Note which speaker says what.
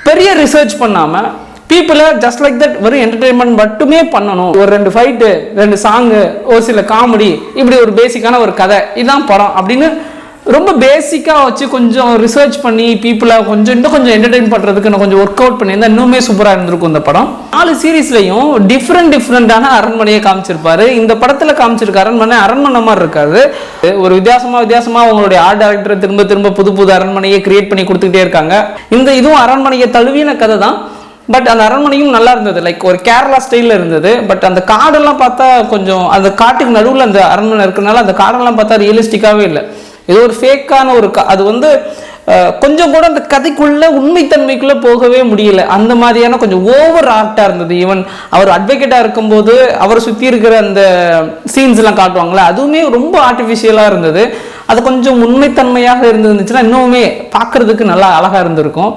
Speaker 1: பெரிய ரிசர்ச் பண்ணாமல் பீப்புளை ஜஸ்ட் லைக் தட் வெறும் என்டர்டெயின்மெண்ட் மட்டுமே பண்ணணும். ஒரு 2 ஃபைட்டு, 2 சாங்கு, ஒரு சில காமெடி, இப்படி ஒரு பேசிக்கான ஒரு கதை, இதுதான் படம் அப்படின்னு ரொம்ப பேசிக்காக வச்சு கொஞ்சம் ரிசர்ச் பண்ணி பீப்புளை இன்னும் கொஞ்சம் என்டர்டெயின் பண்ணுறதுக்கு நான் கொஞ்சம் ஒர்க் அவுட் பண்ணியிருந்தா இன்னுமே சூப்பராக இருந்திருக்கும் இந்த படம். 4 சீரீஸ்லையும் டிஃப்ரெண்டான அரண்மனையை காமிச்சிருப்பாரு. இந்த படத்தில் காமிச்சிருக்க அரண்மனை மாதிரி இருக்காது. ஒரு வித்தியாசமாக அவங்களுடைய ஆர்ட் டைரக்டரை திரும்ப புது அரண்மனையை கிரியேட் பண்ணி கொடுத்துக்கிட்டே இருக்காங்க. இதுவும் அரண்மனையை தழுவின கதை தான். பட் அந்த அரண்மனையும் நல்லா இருந்தது, லைக் ஒரு கேரளா ஸ்டைலில் இருந்தது. பட் அந்த காடெல்லாம் பார்த்தா கொஞ்சம் அந்த காட்டுக்கு நடுவில் அந்த அரண்மனை இருக்கிறனால அந்த காடெல்லாம் பார்த்தா ரியலிஸ்டிக்காகவே இல்லை. ஏதோ ஒரு ஃபேக்கான அது கொஞ்சம் கூட அந்த கதைக்குள்ள உண்மைத்தன்மைக்குள்ள போகவே முடியல. அந்த மாதிரியான கொஞ்சம் ஓவர் ஆக்டாக இருந்தது. ஈவன் அவர் அட்வொகேட்டாக இருக்கும்போது அவரை சுற்றி இருக்கிற அந்த சீன்ஸ் எல்லாம் காட்டுவாங்களே, அதுவுமே ரொம்ப ஆர்டிஃபிஷியலாக இருந்தது. அது கொஞ்சம் உண்மைத்தன்மையாக இருந்துச்சுன்னா இன்னுமே பார்க்கறதுக்கு நல்லா அழகாக இருந்திருக்கும்.